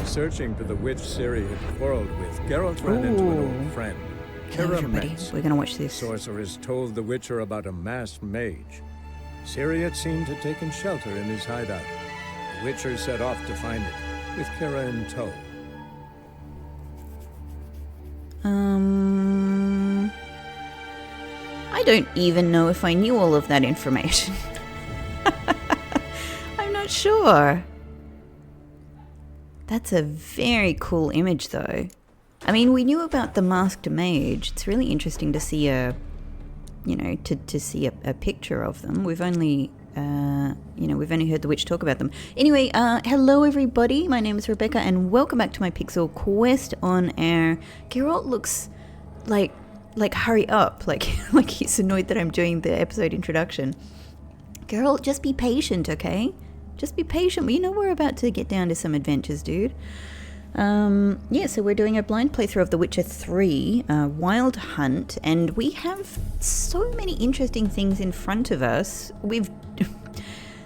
Searching for the witch Ciri had quarreled with, Geralt ran into an old friend. Hello, everybody. We're going to watch this. Sorceress told the Witcher about a masked mage. Ciri had seemed to have taken shelter in his hideout. The Witcher set off to find it, with Kira in tow. I don't even know if I knew all of that information. I'm not sure. That's a very cool image, though. I mean, we knew about the masked mage. It's really interesting to see to see a picture of them. We've only, we've only heard the witch talk about them. Anyway, hello everybody. My name is Rebecca, and welcome back to my Pixel Quest on Air. Geralt looks like hurry up, like he's annoyed that I'm doing the episode introduction. Geralt, just be patient, okay? Just be patient. You know we're about to get down to some adventures, dude. So we're doing a blind playthrough of The Witcher 3, Wild Hunt, and we have so many interesting things in front of us. We've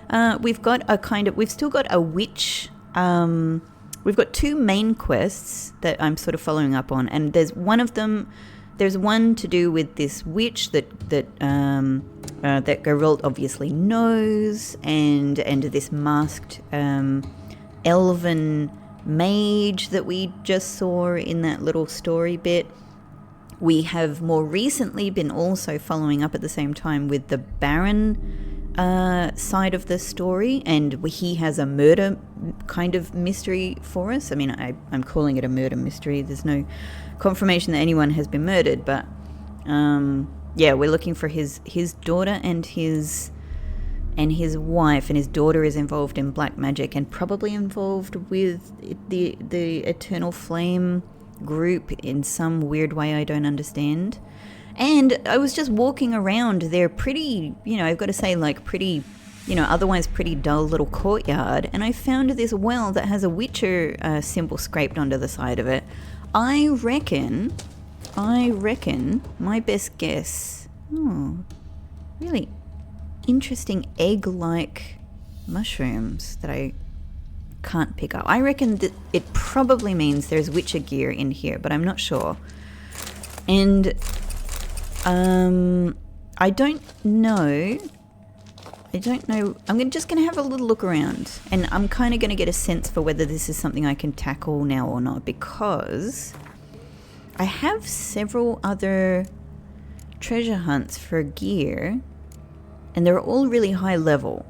still got a witch, we've got two main quests that I'm sort of following up on, and there's one to do with this witch that Geralt obviously knows, and this masked, elven mage that we just saw in that little story bit. We have more recently been also following up at the same time with the Baron side of the story, and he has a murder kind of mystery for us. I mean, I'm calling it a murder mystery. There's no confirmation that anyone has been murdered, but we're looking for his daughter and his wife, and his daughter is involved in black magic and probably involved with the Eternal Flame group in some weird way I don't understand. And I was just walking around their pretty, I've got to say, pretty, otherwise pretty dull little courtyard, and I found this well that has a Witcher symbol scraped onto the side of it. I reckon my best guess, really interesting egg-like mushrooms that I can't pick up. I reckon that it probably means there's Witcher gear in here, but I'm not sure. And I don't know. I'm just going to have a little look around, and I'm kind of going to get a sense for whether this is something I can tackle now or not, because I have several other treasure hunts for gear, and they're all really high level.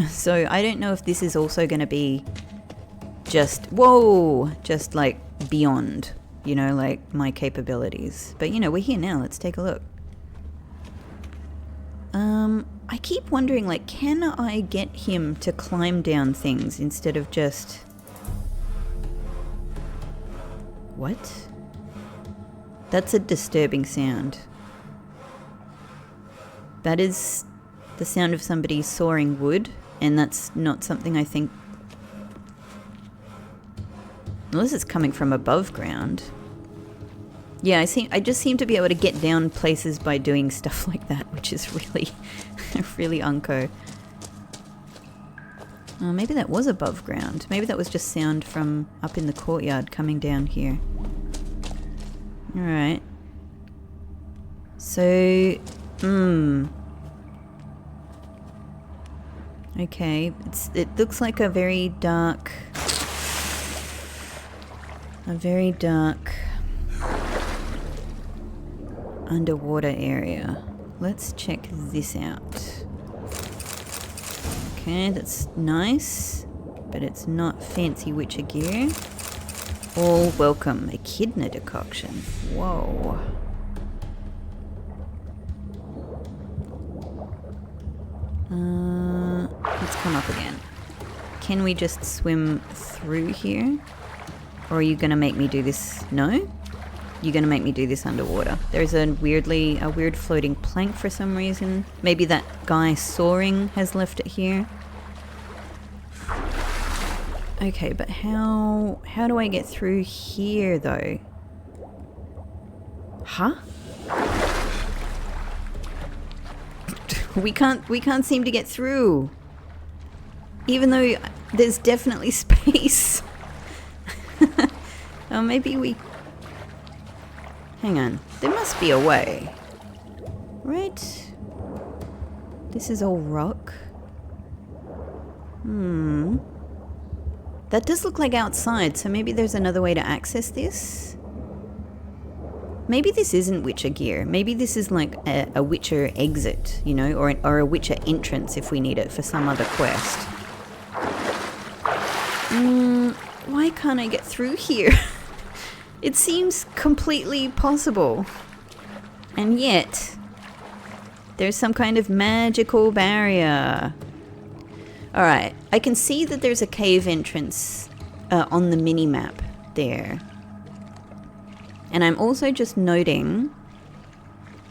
So I don't know if this is also going to be just beyond, my capabilities. But, we're here now. Let's take a look. I keep wondering, can I get him to climb down things instead of just... What? That's a disturbing sound. That is the sound of somebody sawing wood, and that's not something I think... Unless it's coming from above ground. Yeah, I just seem to be able to get down places by doing stuff like that, which is really, really unco. Oh, maybe that was above ground. Maybe that was just sound from up in the courtyard coming down here. Alright. So, okay, it looks like a very dark underwater area. Let's check this out. Okay, that's nice, but it's not fancy Witcher gear. All welcome. Echidna decoction. Whoa. Let's come up again. Can we just swim through here? Or are you going to make me do this? No? You're going to make me do this underwater. There's a weird floating plank for some reason. Maybe that guy soaring has left it here. Okay, but how do I get through here though? Huh? We can't seem to get through. Even though there's definitely space. Oh, maybe we... Hang on. There must be a way. Right? This is all rock. That does look like outside, so maybe there's another way to access this? Maybe this isn't Witcher gear. Maybe this is like a Witcher exit, you know, or a Witcher entrance if we need it for some other quest. Why can't I get through here? It seems completely possible. And yet, there's some kind of magical barrier. Alright, I can see that there's a cave entrance on the mini-map there. And I'm also just noting,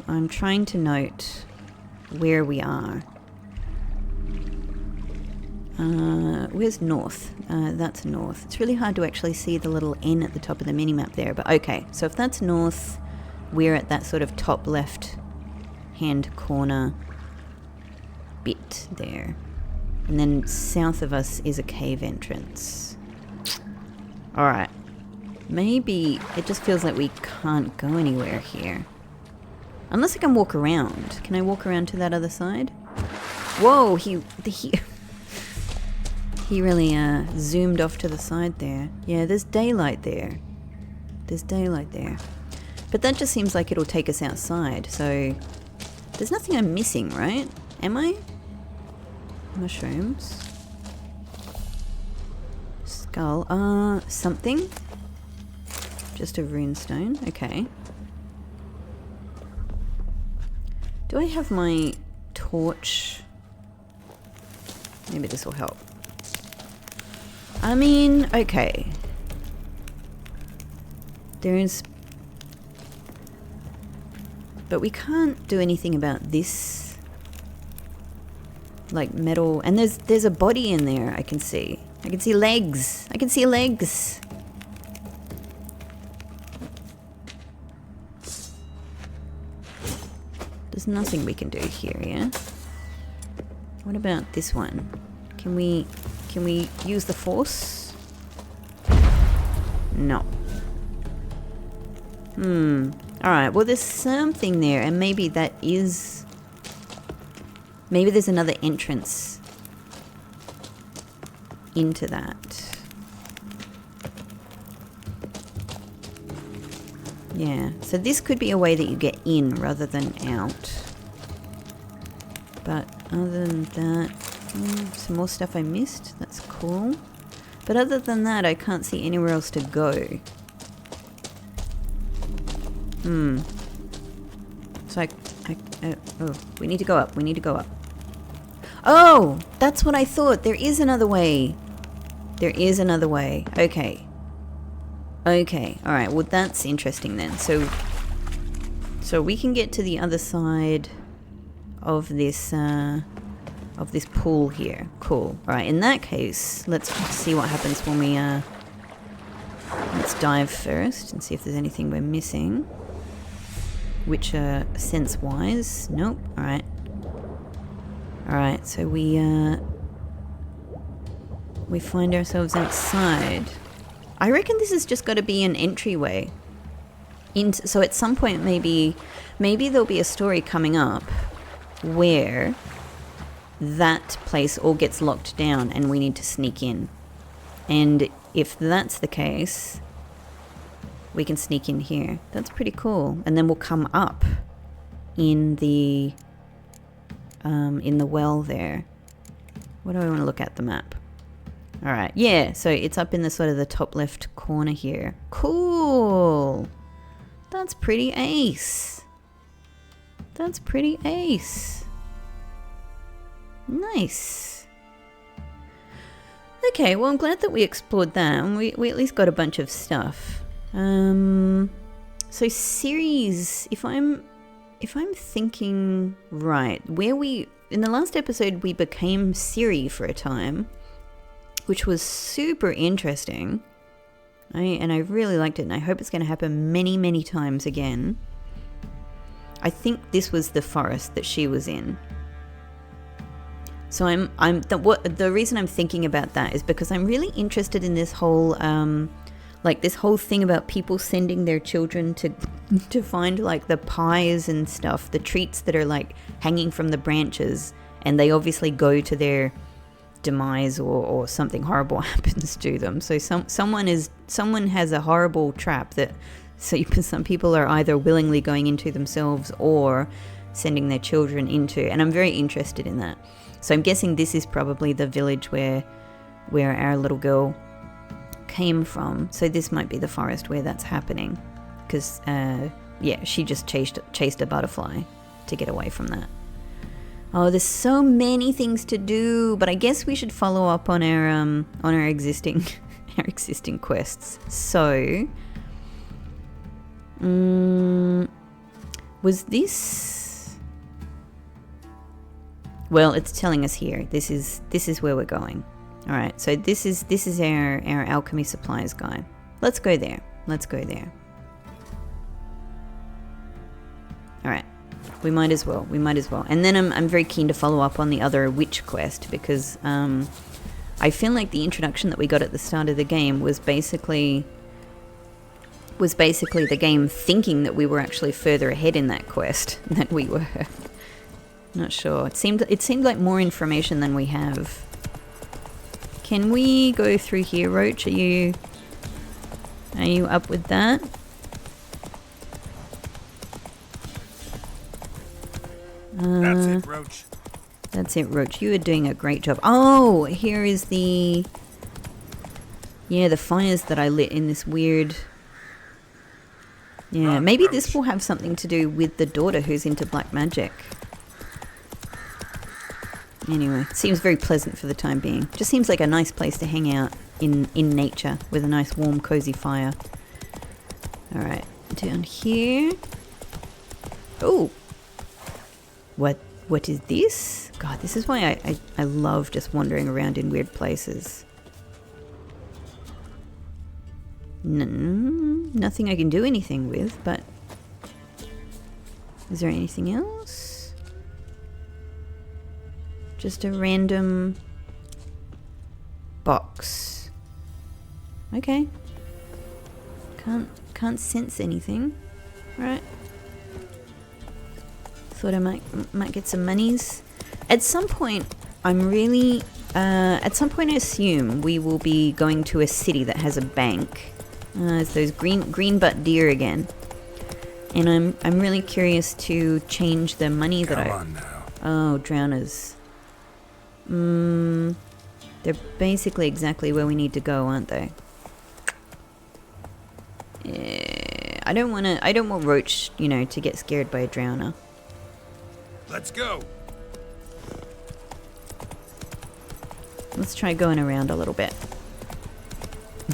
I'm trying to note where we are. Where's north? That's north. It's really hard to actually see the little N at the top of the mini-map there, but okay. So if that's north, we're at that sort of top left hand corner bit there. And then south of us is a cave entrance. Alright. Maybe it just feels like we can't go anywhere here. Unless I can walk around. Can I walk around to that other side? Whoa, he really zoomed off to the side there. Yeah, there's daylight there. There's daylight there. But that just seems like it'll take us outside, so... There's nothing I'm missing, right? Am I? Mushrooms. Skull. Something? Just a runestone. Okay. Do I have my torch? Maybe this will help. I mean, okay. There's... But we can't do anything about this. Like metal... And there's a body in there I can see. I can see legs. I can see legs. There's nothing we can do here, yeah? What about this one? Can we use the force? No. Alright, well there's something there, and maybe that is... Maybe there's another entrance into that. Yeah, so this could be a way that you get in rather than out. But other than that, some more stuff I missed. That's cool. But other than that, I can't see anywhere else to go. So oh, we need to go up. We need to go up. Oh, that's what I thought. There is another way. There is another way. Okay. Okay. All right. Well, that's interesting then. So we can get to the other side of this pool here. Cool. All right. In that case, let's see what happens when we let's dive first and see if there's anything we're missing. Which sense-wise, nope. All right. All right. So we find ourselves outside. I reckon this has just got to be an entryway. So at some point, maybe there'll be a story coming up where that place all gets locked down and we need to sneak in. And if that's the case, we can sneak in here. That's pretty cool. And then we'll come up in the well there. What do I want to look at the map? All right. Yeah, so it's up in the sort of the top left corner here. Cool. That's pretty ace. That's pretty ace. Nice. Okay, well, I'm glad that we explored that and we at least got a bunch of stuff. So series, if I'm thinking right, in the last episode we became Ciri for a time, which was super interesting. And I really liked it, and I hope it's going to happen many, many times again. I think this was the forest that she was in. So the reason I'm thinking about that is because I'm really interested in this whole like this whole thing about people sending their children to find like the pies and stuff, the treats that are like hanging from the branches, and they obviously go to their demise or something horrible happens to them. So someone has a horrible trap that some people are either willingly going into themselves or sending their children into, and I'm very interested in that. So I'm guessing this is probably the village where our little girl came from. So this might be the forest where that's happening, because she just chased a butterfly to get away from that. Oh, there's so many things to do, but I guess we should follow up on our existing quests. So was this? Well, it's telling us here. This is where we're going. All right. So this is our alchemy supplies guy. Let's go there. All right. We might as well. And then I'm very keen to follow up on the other witch quest, because I feel like the introduction that we got at the start of the game was basically the game thinking that we were actually further ahead in that quest than we were. Not sure. It seemed like more information than we have. Can we go through here, Roach? Are you up with that? That's it, Roach. That's it, Roach. You are doing a great job. Oh, here is the fires that I lit in this weird... Yeah, maybe this will have something to do with the daughter who's into black magic. Anyway, it seems very pleasant for the time being. Just seems like a nice place to hang out in nature with a nice warm cozy fire. Alright, down here. Oh! What is this? God, this is why I love just wandering around in weird places. Nothing I can do anything with, but... Is there anything else? Just a random box. Okay. Can't sense anything. Right. Thought I might get some monies. At some point, I assume we will be going to a city that has a bank. It's those green butt deer again. And I'm really curious to change the money that Come on now. Oh, drowners. They're basically exactly where we need to go, aren't they? Yeah, I don't want Roach, to get scared by a drowner. Let's go. Let's try going around a little bit.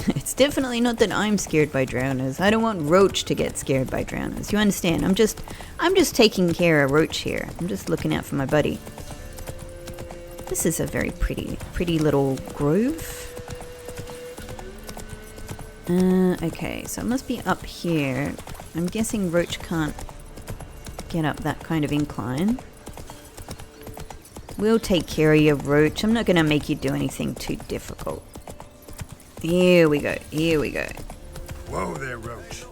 It's definitely not that I'm scared by drowners. I don't want Roach to get scared by drowners. You understand? I'm just taking care of Roach here. I'm just looking out for my buddy. This is a very pretty little grove. Okay, so it must be up here. I'm guessing Roach can't get up that kind of incline. We'll take care of you, Roach. I'm not going to make you do anything too difficult. Here we go. Whoa there, Roach.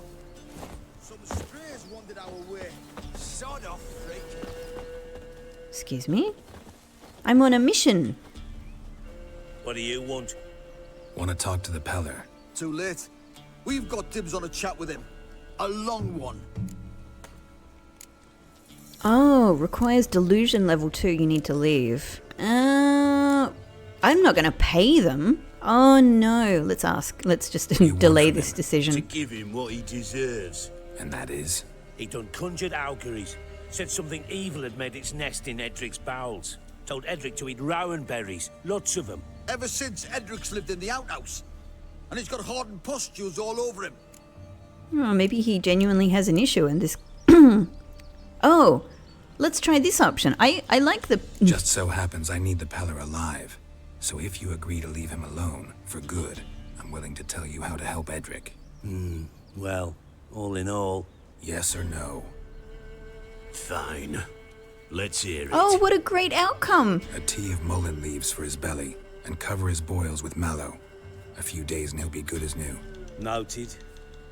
Some strays wandered our way. Sod off, freak. Excuse me? I'm on a mission. What do you want? Want to talk to the Peller. Too late. We've got dibs on a chat with him. A long one. Oh, requires delusion level 2. You need to leave. I'm not going to pay them. Oh no. Let's just delay this To decision. give him what he deserves. And that is? He done conjured Auguries. Said something evil had made its nest in Edric's bowels. Told Edric to eat rowan berries. Lots of them. Ever since Edric's lived in the outhouse. And he's got hardened pustules all over him. Oh, maybe he genuinely has an issue and this... Oh, let's try this option. I like the... Just so happens I need the Peller alive. So if you agree to leave him alone, for good, I'm willing to tell you how to help Edric. Well, all in all, Yes or no? fine. Let's hear it. Oh, what a great outcome. A tea of mullein leaves for his belly, and cover his boils with mallow. A few days and he'll be good as new. Noted.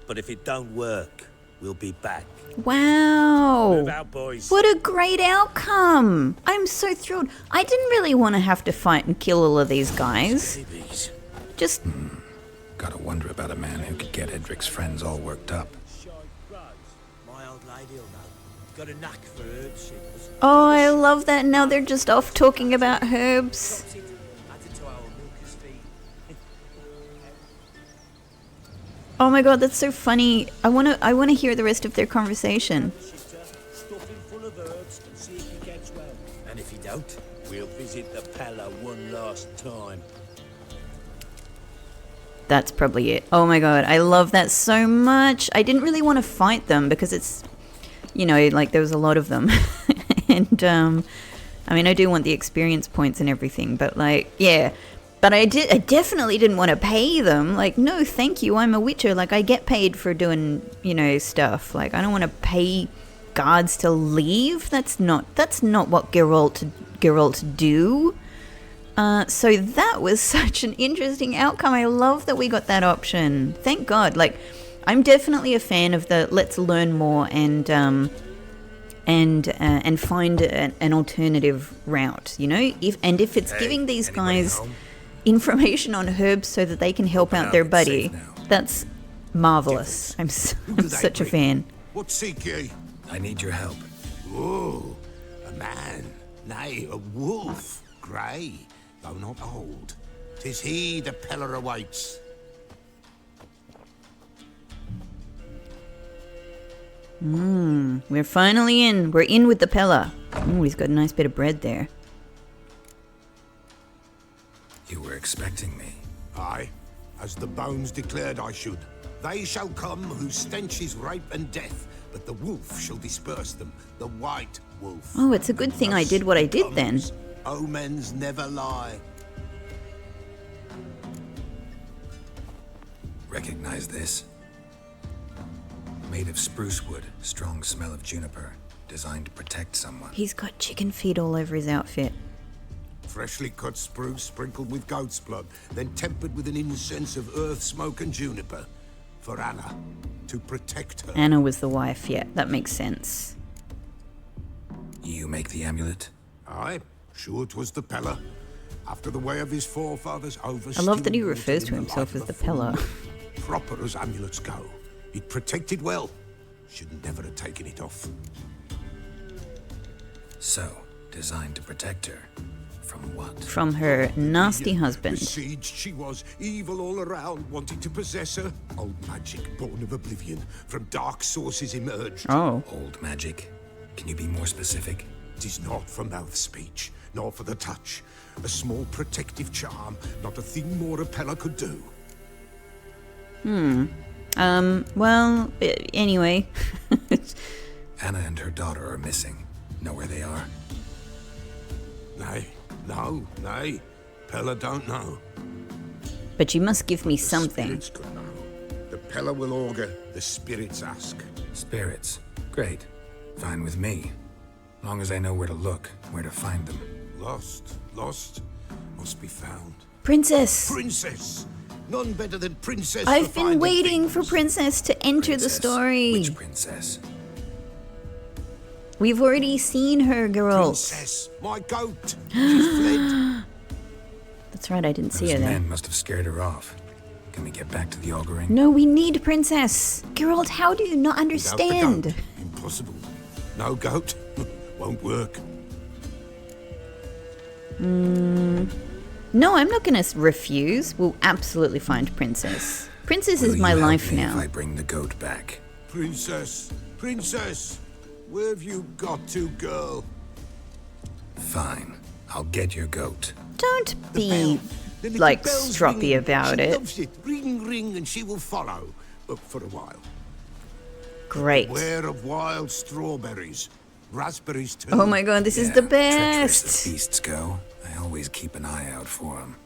But if it don't work, we'll be back. Wow. Move out, boys. What a great outcome. I'm so thrilled. I didn't really want to have to fight and kill all of these guys. Babies. Just, Gotta wonder about a man who could get Edric's friends all worked up. My old lady'll know. Got a knack for herbs, she does. oh, I love that. Now they're just off talking about herbs. Add it to our milker's feed. Oh my god, that's so funny. I wanna hear the rest of their conversation. Stuff him full of herbs and see if he gets well. And if he don't, we'll visit the Pella one last time. That's probably it. Oh my god, I love that so much. I didn't really want to fight them because it's, you know, like there was a lot of them. And, I mean, I do want the experience points and everything, but like, yeah. But I definitely didn't want to pay them. Like, no, thank you, I'm a witcher. Like, I get paid for doing, you know, stuff. Like, I don't want to pay guards to leave. That's not what Geralt do. So that was such an interesting outcome. I love that we got that option. Thank God. Like, I'm definitely a fan of the let's learn more and find an alternative route. You know, if it's giving these anybody guys home? information on herbs so that they can help out their it's buddy, safe now. that's marvelous. I'm such a fan. What seek ye? I need your help. Oh, a man, nay, a wolf, grey, though not old. 'Tis he the Peller awaits. We're finally in. We're in with the Pella. Oh, he's got a nice bit of bread there. You were expecting me. Aye, as the bones declared I should. They shall come whose stench is rape and death, but the wolf shall disperse them, the white wolf. Oh, it's a good thing I did what I did then. Omens never lie. Recognize this? Made of spruce wood, strong smell of juniper, designed to protect someone. He's got chicken feet all over his outfit. Freshly cut spruce sprinkled with goat's blood, then tempered with an incense of earth, smoke, and juniper. For Anna, to protect her. Anna was the wife, yeah, that makes sense. You make the amulet? Aye, sure 'twas the Peller. After the way of his forefathers over. I love that he refers to himself as the Peller. Proper as amulets go. It protected well. Should never have taken it off. So, designed to protect her. From what? From her nasty husband. Besieged she was, evil all around, wanting to possess her. Old magic, born of oblivion, from dark sources emerged. Oh. Old magic? Can you be more specific? It is not for mouth speech, nor for the touch. A small protective charm, not a thing more a Peller could do. Well, anyway. Anna and her daughter are missing. Know where they are? Nay. Peller don't know. But you must give me something. Spirits could know. The Peller will augur, the spirits ask. Spirits. Great. Fine with me. Long as I know where to look, where to find them. Lost, must be found. Princess! Princess! None better than Princess. I've for been finding waiting things. for Princess to enter the Princess? story. Which princess? We've already seen her, girls. Princess, my goat. She's fled. That's right, I didn't see Those her there. men must have scared her off. Can we get back to the auguring? No, we need Princess. Geralt, how do you not Without the understand? goat, impossible. No goat. Won't work. No, I'm not going to refuse. We'll absolutely find Princess. Princess Will is you my help life me If now. I bring the goat back. Princess, where have you got to, girl? Fine. I'll get your goat. Don't The be, bell. The little like, bell's stroppy ringing. about She it. loves it. Ring, ring, and she will follow. For a while. Great. Beware of wild strawberries. Raspberries, too. Oh my god, this is the Treacherous as best. beasts go. I always keep an eye out for them.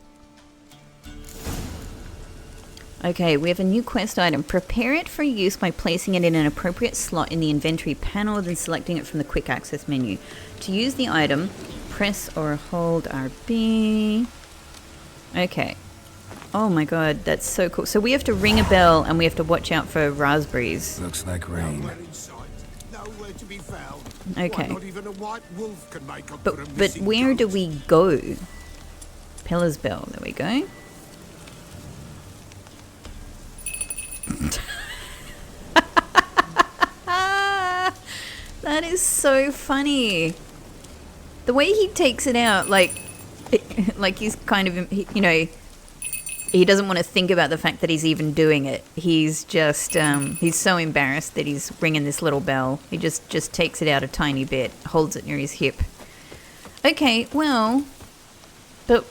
Okay, we have a new quest item. Prepare it for use by placing it in an appropriate slot in the inventory panel, then selecting it from the quick access menu. To use the item, press or hold RB. Okay. Oh my god, that's so cool. So we have to ring a bell and we have to watch out for raspberries. Looks like rain. Nowhere in sight. Nowhere to be found. Okay. Why, not even a white wolf can make up But for a but missing where do goat. we go? Pillar's Bell, there we go. That is so funny. The way he takes it out, like he's kind of, you know, he doesn't want to think about the fact that he's even doing it. He's just, he's so embarrassed that he's ringing this little bell. He just takes it out a tiny bit, holds it near his hip. Okay, well, but,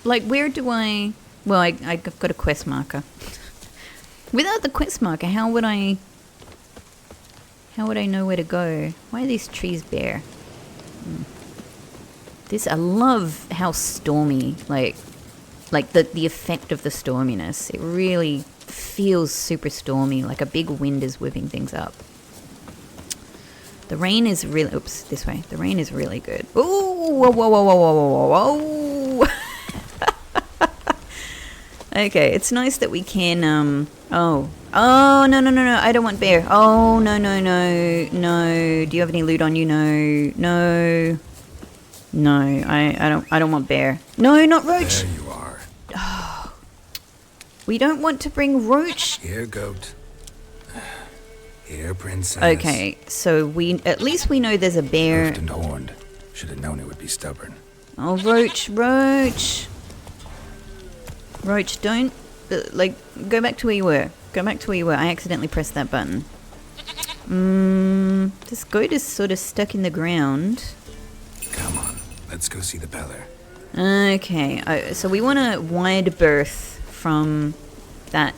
like, where do I... Well, I've got a quest marker. Without the quest marker, how would I know where to go? Why are these trees bare? I love how stormy, like the effect of the storminess. It really feels super stormy, like a big wind is whipping things up. The rain is really, oops, this way. The rain is really good. Ooh, whoa, whoa, whoa, whoa, whoa, whoa, whoa. Okay, it's nice that we can, oh, no, I don't want bear. Oh, no, do you have any loot on you? No, I don't want bear. No, not roach. There you are. We don't want to bring roach. Here, goat. Here, princess. Okay, so at least we know there's a bear. Hoofed and horned. Should have known it would be stubborn. Oh, roach. Roach, don't, go back to where you were. I accidentally pressed that button. This goat is sort of stuck in the ground. Come on, let's go see the Peller. Okay, so we want a wide berth from that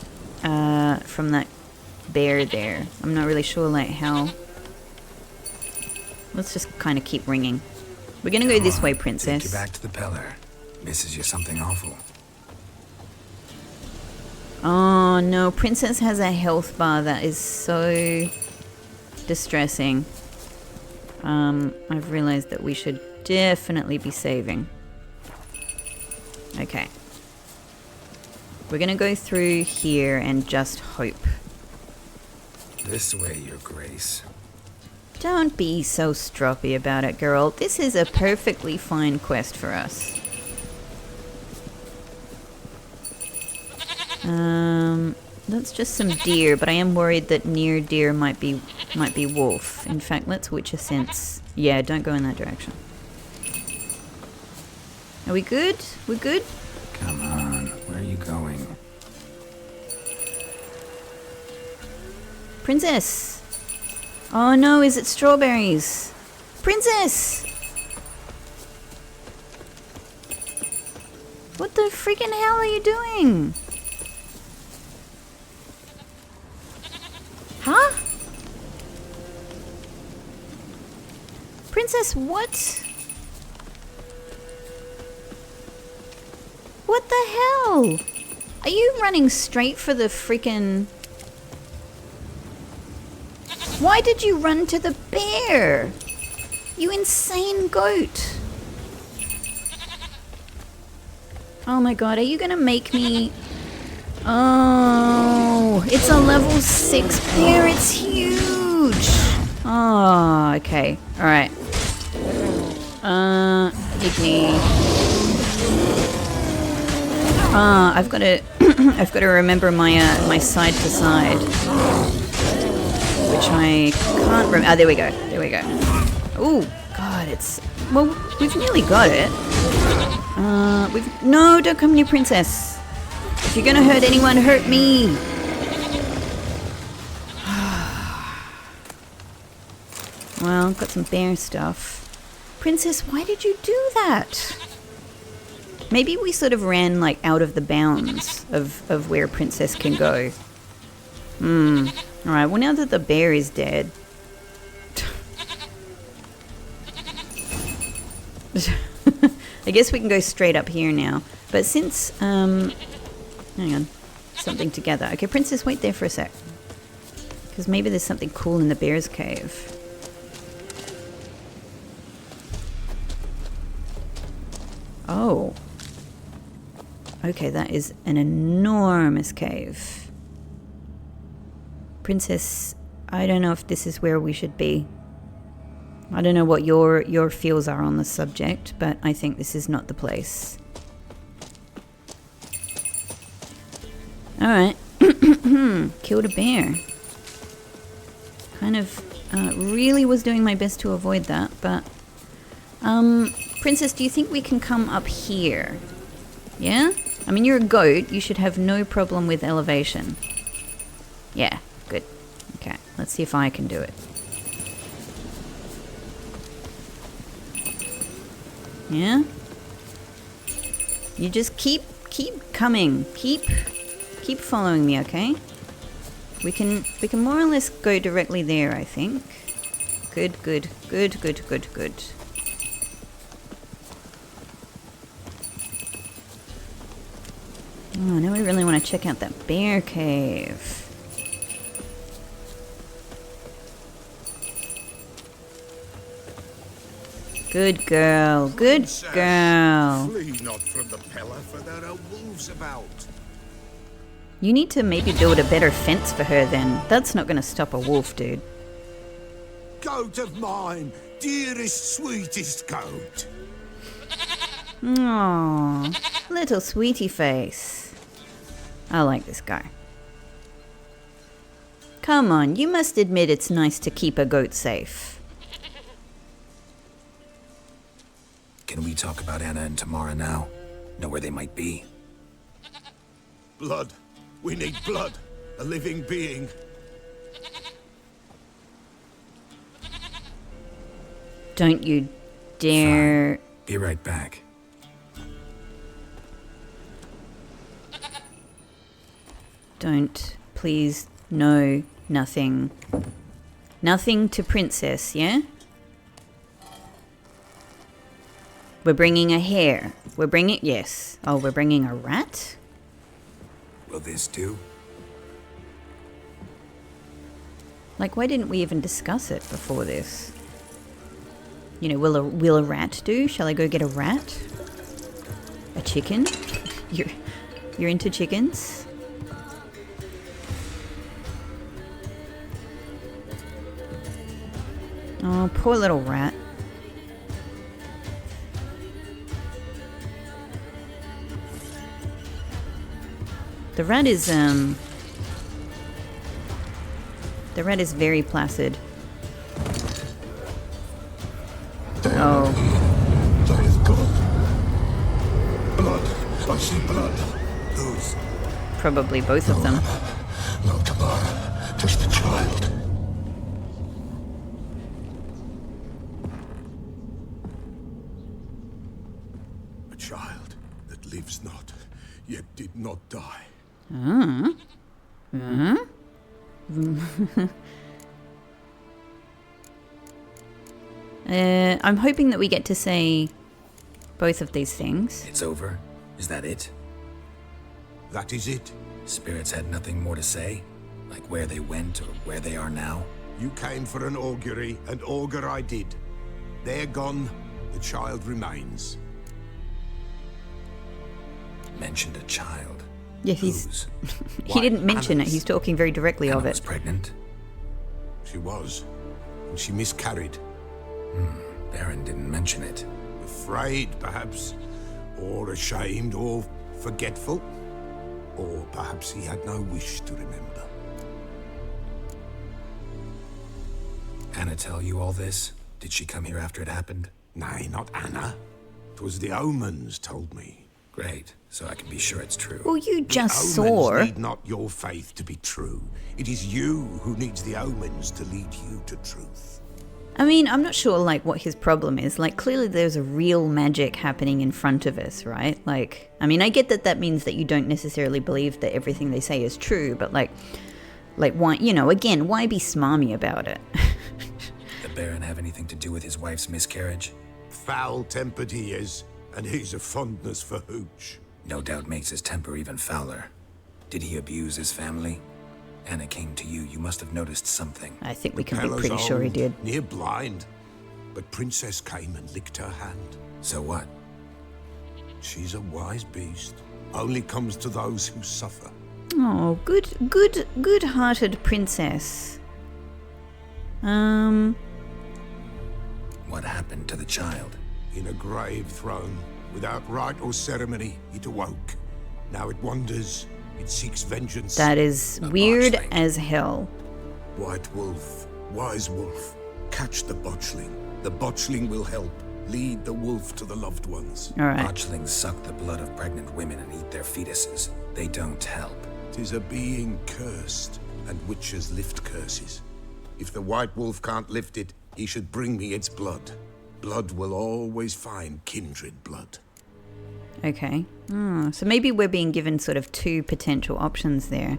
bear there. I'm not really sure, like, how. Let's just kind of keep ringing. We're gonna go this way, princess. Take you back to the Peller. Misses you something awful. Oh no, princess has a health bar that is so distressing. I've realized that we should definitely be saving. Okay. We're gonna go through here and just hope. This way, Your Grace. Don't be so stroppy about it, girl. This is a perfectly fine quest for us. That's just some deer, but I am worried that near deer might be wolf. In fact, let's witch a sense. Yeah, don't go in that direction. Are we good? We're good? Come on, where are you going? Princess! Oh no, is it strawberries? Princess! What the freaking hell are you doing? Huh? Princess, what? What the hell? Are you running straight for the freaking... Why did you run to the bear? You insane goat. Oh my god, are you gonna make me... Oh, it's a level 6 bear, it's huge. Oh, okay, alright. Ignite. I've got to, I've got to remember my, my side to side. Which I can't remember. Ah, there we go. There we go. Oh, God, it's... Well, we've nearly got it. No, don't come near Princess. If you're gonna hurt anyone, hurt me. Well, got some bear stuff. Princess, why did you do that? Maybe we sort of ran, like, out of the bounds of where Princess can go. Alright, well, now that the bear is dead... I guess we can go straight up here now. But since, hang on. Something together. Okay, Princess, wait there for a sec. Because maybe there's something cool in the bear's cave. Oh. Okay, that is an enormous cave. Princess, I don't know if this is where we should be. I don't know what your feels are on the subject, but I think this is not the place. Alright. Killed a bear. Kind of really was doing my best to avoid that, but... Princess, do you think we can come up here? Yeah? I mean, you're a goat. You should have no problem with elevation. Yeah, good. Okay, let's see if I can do it. Yeah? You just keep coming. Keep following me, okay? We can more or less go directly there, I think. Good. Oh, now I really want to check out that bear cave. Good girl, good girl. Flee not from the pillar, for there are wolves about. You need to maybe build a better fence for her then. That's not going to stop a wolf, dude. Goat of mine, dearest, sweetest goat. Aww, little sweetie face. I like this guy. Come on, you must admit it's nice to keep a goat safe. Can we talk about Anna and Tamara now? Know where they might be? Blood. We need blood. A living being. Don't you dare... Fine. Be right back. Don't, please, no, nothing. Nothing to Princess, yeah? We're bringing a hare. Yes. Oh, we're bringing a rat? Will this do? Like, why didn't we even discuss it before this? You know, will a rat do? Shall I go get a rat? A chicken? You're into chickens? Oh, poor little rat. The rat is very placid. Oh. That is good. Blood. I see blood. Whose? Probably both of them. No, Tamara. Just the child. A child that lives not, yet did not die. I'm hoping that we get to say both of these things. It's over? Is that it? That is it. Spirits had nothing more to say? Like where they went or where they are now? You came for an augury, and augur I did. They're gone, the child remains. Mentioned a child. Yeah, Whose? he didn't mention Anna's. it. He's talking very directly Anna of was it. pregnant? She was, and she miscarried. Baron didn't mention it. Afraid, perhaps, or ashamed, or forgetful. Or perhaps he had no wish to remember. Anna tell you all this? Did she come here after it happened? Nay, not Anna. 'Twas the omens told me. Great, so I can be sure it's true. Well, you just Omens saw. need not your faith to be true. It is you who needs the omens to lead you to truth. I mean, I'm not sure, like, what his problem is. Like, clearly there's a real magic happening in front of us, right? Like, I mean, I get that that means that you don't necessarily believe that everything they say is true, but, like, why, you know, again, why be smarmy about it? The Baron have anything to do with his wife's miscarriage? Foul-tempered he is, and he's a fondness for hooch. No doubt makes his temper even fouler. Did he abuse his family? Anna came to you. You must have noticed something. I think we can be Fellow's pretty sure he old, did. Near blind, but Princess came and licked her hand. So what? She's a wise beast, only comes to those who suffer. Oh, good-hearted princess. What happened to the child? In a grave thrown, without rite or ceremony, it awoke. Now it wanders, it seeks vengeance. That is A weird botchling. as hell. White wolf, wise wolf, catch the botchling. The botchling will help. Lead the wolf to the loved ones. All right. Botchlings suck the blood of pregnant women and eat their fetuses. They don't help. 'Tis a being cursed, and witches lift curses. If the white wolf can't lift it, he should bring me its blood. Blood will always find kindred blood. Okay. So maybe we're being given sort of two potential options there.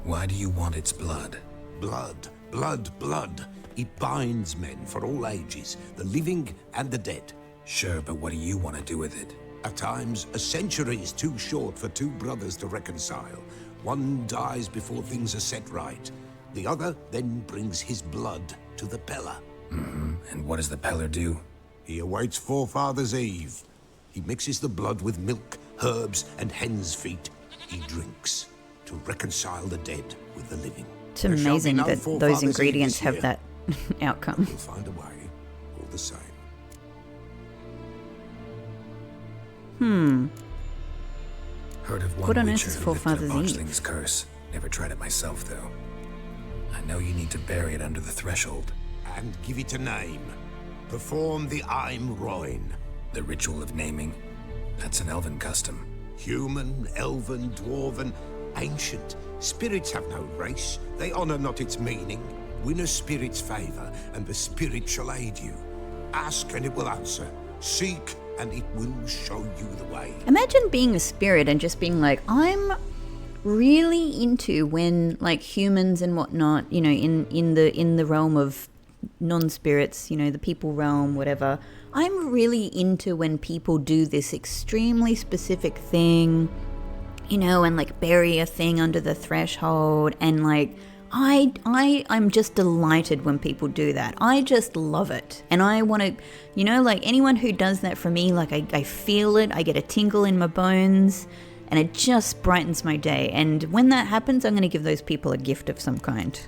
Why do you want its blood? Blood, blood, blood. It binds men for all ages, the living and the dead. Sure, but what do you want to do with it? At times, a century is too short for two brothers to reconcile. One dies before things are set right. The other then brings his blood to the Peller. And what does the Peller do? He awaits Forefathers' Eve. He mixes the blood with milk, herbs, and hen's feet. He drinks to reconcile the dead with the living. It's There shall be amazing no that those Forefathers' Eve ingredients this have year. that outcome. We'll find a way, all the same. Heard of one What on earth witcher is who lifted a Forefathers' Eve? botchling's curse. Never tried it myself, though. I know you need to bury it under the threshold. And give it a name. Perform the Aim Roin. The ritual of naming. That's an elven custom. Human, elven, dwarven, ancient. Spirits have no race. They honor not its meaning. Win a spirit's favor, and the spirit shall aid you. Ask, and it will answer. Seek, and it will show you the way. Imagine being a spirit and just being like, I'm really into when like humans and whatnot, you know, in the realm of non-spirits, you know, the people realm, whatever. I'm really into when people do this extremely specific thing, you know, and like bury a thing under the threshold, and like I'm just delighted when people do that. I just love it. And I want to, you know, like anyone who does that for me, like I feel it, I get a tingle in my bones, and it just brightens my day. And when that happens, I'm going to give those people a gift of some kind.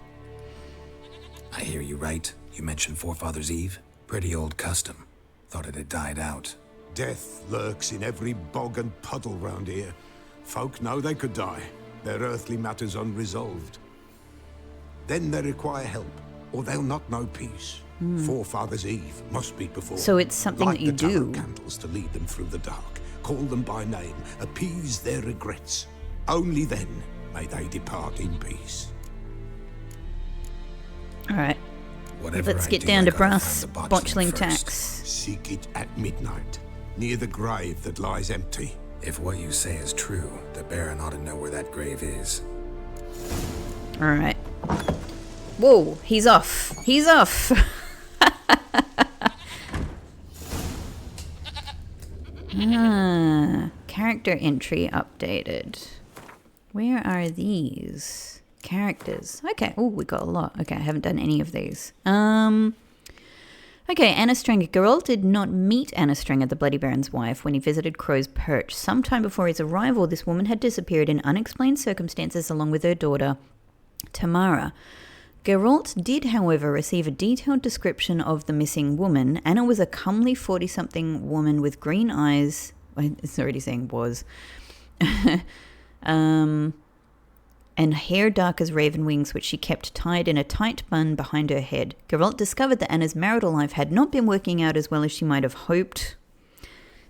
I hear you right. You mentioned Forefathers' Eve. Pretty old custom. Thought it had died out. Death lurks in every bog and puddle round here. Folk know they could die, their earthly matters unresolved. Then they require help, or they'll not know peace. Forefathers' Eve must be performed. So it's something Light that you the tallow do. candles to lead them through the dark. Call them by name, appease their regrets. Only then may they depart in peace. All right. Whatever Let's I get do, down I to gotta brass find the botchling first. tax. Seek it at midnight, near the grave that lies empty. If what you say is true, the Baron ought to know where that grave is. All right. Whoa, he's off. He's off. Character entry updated. Where are these characters? Okay. Oh, we got a lot. Okay, I haven't done any of these. Okay, Anna Strenger. Geralt did not meet Anna Strenger, the Bloody Baron's wife, when he visited Crow's Perch. Sometime before his arrival, this woman had disappeared in unexplained circumstances along with her daughter, Tamara. Geralt did, however, receive a detailed description of the missing woman. Anna was a comely 40-something woman with green eyes. It's already saying was. And hair dark as raven wings, which she kept tied in a tight bun behind her head. Geralt discovered that Anna's marital life had not been working out as well as she might have hoped.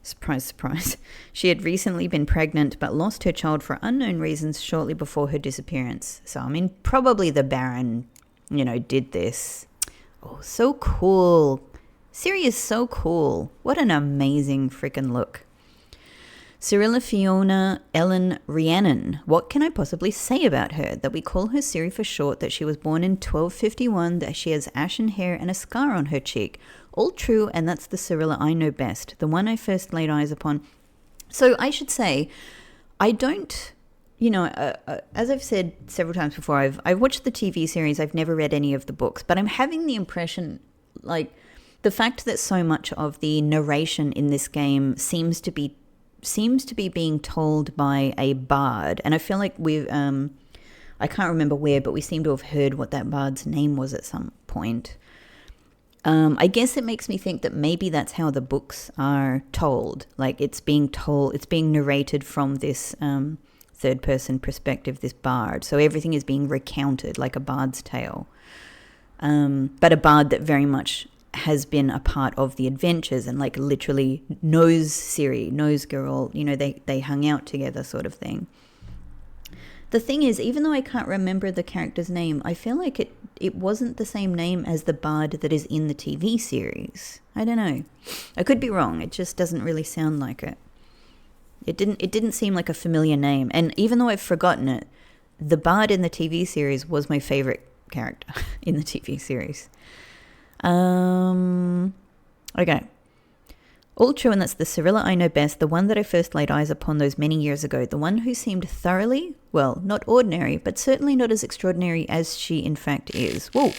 Surprise, surprise. She had recently been pregnant, but lost her child for unknown reasons shortly before her disappearance. So, I mean, probably the Baron, you know, did this. Oh, so cool. Ciri is so cool. What an amazing freaking look. Cyrilla Fiona Ellen Rhiannon. What can I possibly say about her? That we call her Ciri for short, that she was born in 1251, that she has ashen hair and a scar on her cheek. All true, and that's the Cyrilla I know best, the one I first laid eyes upon. So I should say, I don't, you know, as I've said several times before, I've watched the TV series, I've never read any of the books, but I'm having the impression, like, the fact that so much of the narration in this game seems to be seems to be being told by a bard. And I feel like I can't remember where, but we seem to have heard what that bard's name was at some point. I guess it makes me think that maybe that's how the books are told. Like it's being narrated from this third person perspective, this bard. So everything is being recounted like a bard's tale. But a bard that very much has been a part of the adventures and like literally knows Ciri, knows Geralt, they hung out together sort of thing. The thing is, even though I can't remember the character's name, I feel like it wasn't the same name as the bard that is in the TV series. I don't know. I could be wrong. It just doesn't really sound like it. It didn't seem like a familiar name. And even though I've forgotten it, the bard in the TV series was my favorite character in the TV series. Okay. All true, and that's the Cirilla I know best, the one that I first laid eyes upon those many years ago, the one who seemed thoroughly, well, not ordinary, but certainly not as extraordinary as she in fact is. Whoa!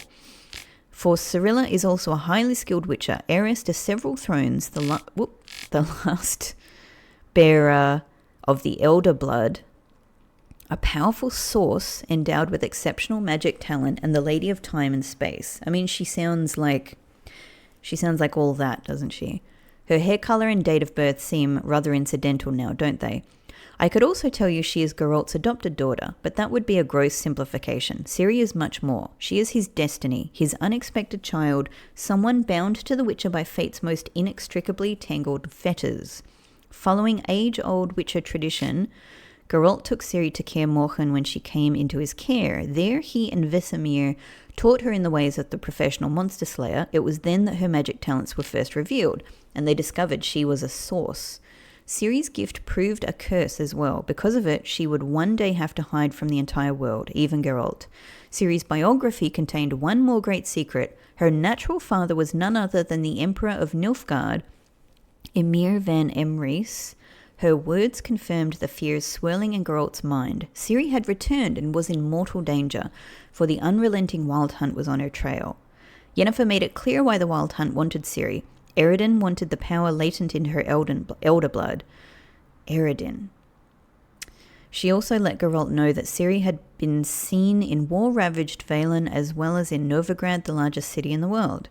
For Cirilla is also a highly skilled witcher, heiress to several thrones, the last bearer of the Elder Blood, a powerful source endowed with exceptional magic talent, and the Lady of Time and Space. I mean, she sounds like all that, doesn't she? Her hair color and date of birth seem rather incidental now, don't they? I could also tell you she is Geralt's adopted daughter, but that would be a gross simplification. Ciri is much more. She is his destiny, his unexpected child, someone bound to the Witcher by fate's most inextricably tangled fetters. Following age-old Witcher tradition, Geralt took Ciri to Kaer Morhen when she came into his care. There he and Vesemir taught her in the ways of the professional monster slayer. It was then that her magic talents were first revealed, and they discovered she was a source. Ciri's gift proved a curse as well. Because of it, she would one day have to hide from the entire world, even Geralt. Ciri's biography contained one more great secret. Her natural father was none other than the Emperor of Nilfgaard, Emir van Emrys. Her words confirmed the fears swirling in Geralt's mind. Ciri had returned and was in mortal danger, for the unrelenting Wild Hunt was on her trail. Yennefer made it clear why the Wild Hunt wanted Ciri. Eredin wanted the power latent in her elder blood. Eredin. She also let Geralt know that Ciri had been seen in war-ravaged Valen as well as in Novigrad, the largest city in the world.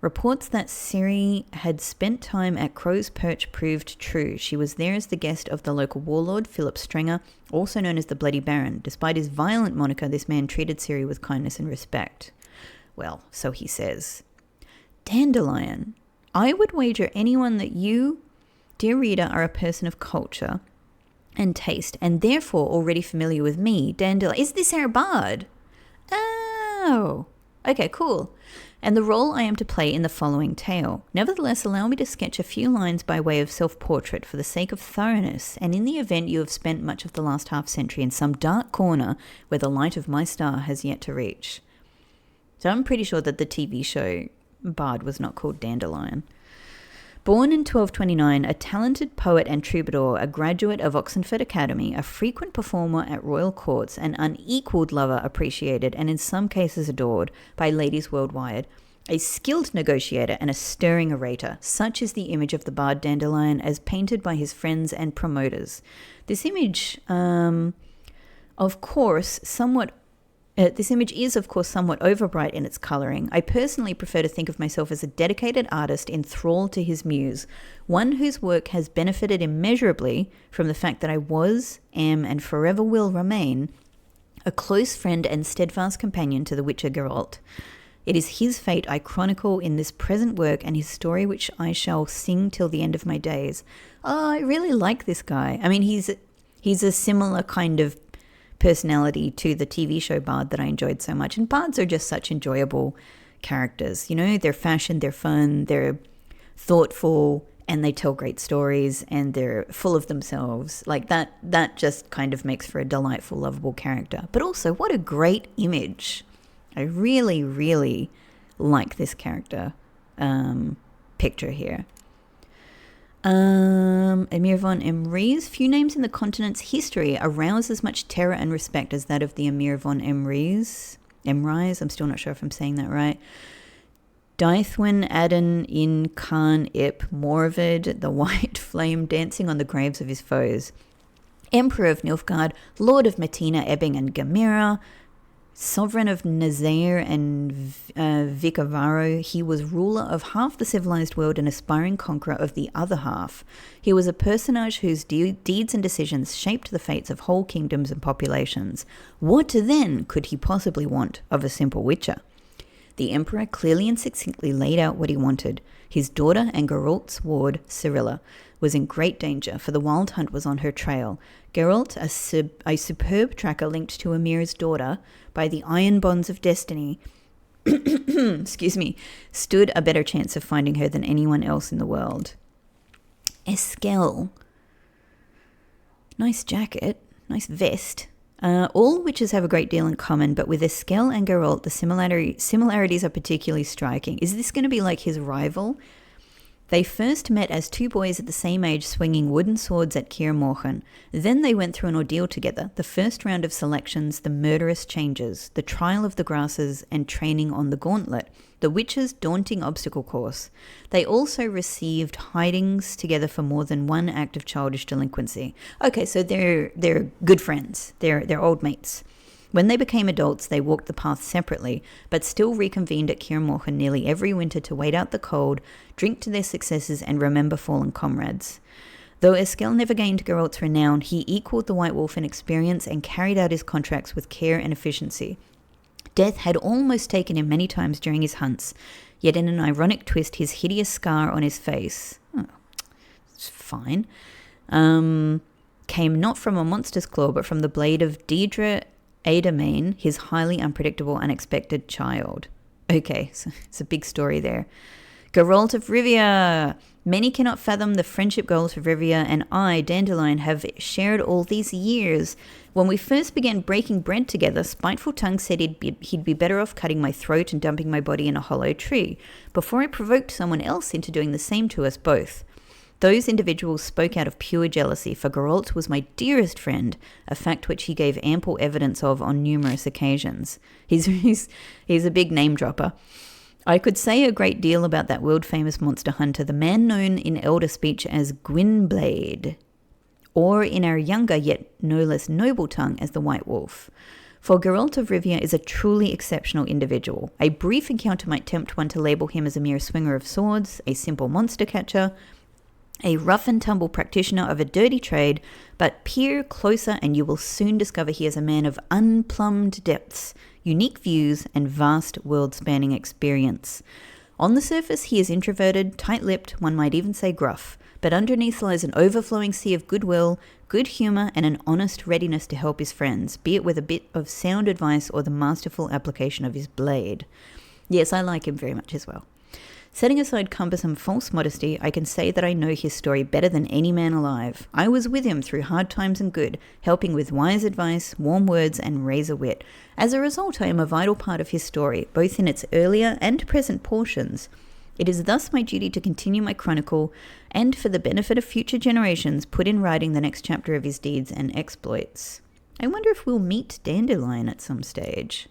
Reports that Ciri had spent time at Crow's Perch proved true. She was there as the guest of the local warlord, Philip Strenger, also known as the Bloody Baron. Despite his violent moniker, this man treated Ciri with kindness and respect. Well, so he says. Dandelion. I would wager anyone that you, dear reader, are a person of culture and taste, and therefore already familiar with me, Dandelion. Is this our bard? Oh, okay, cool. And the role I am to play in the following tale. Nevertheless, allow me to sketch a few lines by way of self-portrait for the sake of thoroughness, and in the event you have spent much of the last half-century in some dark corner where the light of my star has yet to reach. So I'm pretty sure that the TV show Bard was not called Dandelion. Born in 1229, a talented poet and troubadour, a graduate of Oxenford Academy, a frequent performer at royal courts, an unequalled lover appreciated and in some cases adored by ladies worldwide, a skilled negotiator and a stirring orator. Such is the image of the bard Dandelion as painted by his friends and promoters. This image, of course, This image is, of course, somewhat overbright in its colouring. I personally prefer to think of myself as a dedicated artist enthralled to his muse, one whose work has benefited immeasurably from the fact that I was, am, and forever will remain a close friend and steadfast companion to the Witcher Geralt. It is his fate I chronicle in this present work, and his story which I shall sing till the end of my days. Oh, I really like this guy. I mean, he's a similar kind of personality to the TV show Bard that I enjoyed so much. And Bards are just such enjoyable characters. You know, they're fashion, they're fun, they're thoughtful, and they tell great stories, and they're full of themselves. Like that just kind of makes for a delightful, lovable character. But also, what a great image. I really, really like this character picture here. Emir von Emrys. Few names in the continent's history arouse as much terror and respect as that of the Emir von Emrys. I'm still not sure if I'm saying that right. Daithwin Adden in Khan Ip Morvid, the white flame dancing on the graves of his foes. Emperor of Nilfgaard, Lord of Metina, Ebbing and Gamera, Sovereign of Nazair and Vikavaro, he was ruler of half the civilized world and aspiring conqueror of the other half. He was a personage whose deeds and decisions shaped the fates of whole kingdoms and populations. What then could he possibly want of a simple witcher? The Emperor clearly and succinctly laid out what he wanted. His daughter and Geralt's ward, Cyrilla, was in great danger, for the Wild Hunt was on her trail. Geralt, a superb tracker linked to Emir's daughter by the iron bonds of destiny, excuse me, stood a better chance of finding her than anyone else in the world. Eskel. Nice jacket, nice vest. All witches have a great deal in common, but with Eskel and Geralt, the similarities are particularly striking. Is this going to be like his rival? They first met as two boys at the same age swinging wooden swords at Kaer Morhen. Then they went through an ordeal together, the first round of selections, the murderous changes, the trial of the grasses, and training on the gauntlet, the witches' daunting obstacle course. They also received hidings together for more than one act of childish delinquency. Okay, so they're good friends. They're old mates. When they became adults, they walked the path separately, but still reconvened at Kaer Morhen nearly every winter to wait out the cold, drink to their successes, and remember fallen comrades. Though Eskel never gained Geralt's renown, he equaled the White Wolf in experience and carried out his contracts with care and efficiency. Death had almost taken him many times during his hunts, yet in an ironic twist, his hideous scar on his face, it's fine, came not from a monster's claw, but from the blade of Deirdre Adamain, his highly unpredictable, unexpected child. Okay, so it's a big story there. Geralt of Rivia. Many cannot fathom the friendship goals of Rivia, and I, Dandelion, have shared all these years. When we first began breaking bread together, Spiteful Tongue said he'd be better off cutting my throat and dumping my body in a hollow tree, before I provoked someone else into doing the same to us both. Those individuals spoke out of pure jealousy, for Geralt was my dearest friend, a fact which he gave ample evidence of on numerous occasions. He's a big name dropper. I could say a great deal about that world-famous monster hunter, the man known in elder speech as Gwynblade, or in our younger yet no less noble tongue as the White Wolf. For Geralt of Rivia is a truly exceptional individual. A brief encounter might tempt one to label him as a mere swinger of swords, a simple monster catcher, a rough-and-tumble practitioner of a dirty trade, but peer closer and you will soon discover he is a man of unplumbed depths, unique views, and vast world-spanning experience. On the surface, he is introverted, tight-lipped, one might even say gruff, but underneath lies an overflowing sea of goodwill, good humour, and an honest readiness to help his friends, be it with a bit of sound advice or the masterful application of his blade. Yes, I like him very much as well. Setting aside cumbersome false modesty, I can say that I know his story better than any man alive. I was with him through hard times and good, helping with wise advice, warm words, and razor wit. As a result, I am a vital part of his story, both in its earlier and present portions. It is thus my duty to continue my chronicle, and for the benefit of future generations, put in writing the next chapter of his deeds and exploits. I wonder if we'll meet Dandelion at some stage.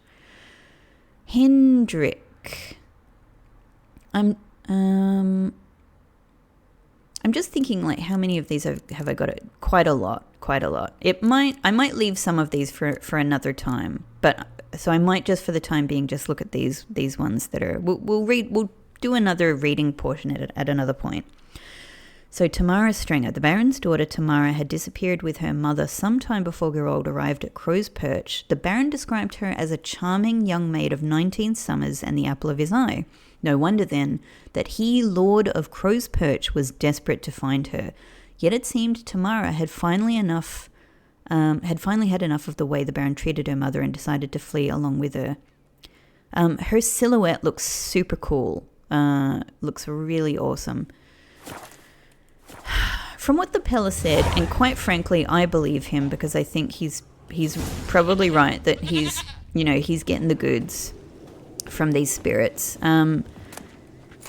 Hendrik. I'm just thinking, like, how many of these have I got? Quite a lot. I might leave some of these for another time, but so I might just for the time being just look at these ones that are. We'll do another reading portion at another point. So Tamara Strenger, the Baron's daughter Tamara, had disappeared with her mother some time before Geralt arrived at Crow's Perch. The Baron described her as a charming young maid of 19 summers and the apple of his eye. No wonder, then, that he, Lord of Crow's Perch, was desperate to find her. Yet it seemed Tamara had finally had enough of the way the Baron treated her mother and decided to flee along with her. Her silhouette looks super cool. Looks really awesome. From what the Pella said, and quite frankly, I believe him because I think he's probably right that he's getting the goods from these spirits.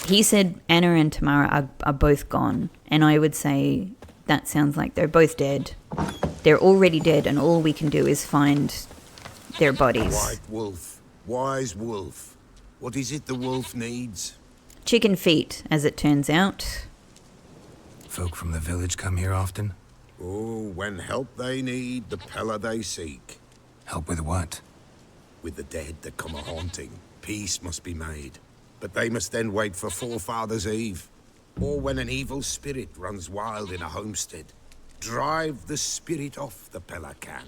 He said Anna and Tamara are both gone, and I would say that sounds like they're both dead. They're already dead, and all we can do is find their bodies. White Wolf, wise wolf. What is it the wolf needs? chicken feet, as it turns out. Folk from the village come here often? Oh, when help they need, the Pella they seek. Help with what? With the dead that come a-haunting, peace must be made. But they must then wait for Forefathers' Eve. Or when an evil spirit runs wild in a homestead. Drive the spirit off, the Pella can.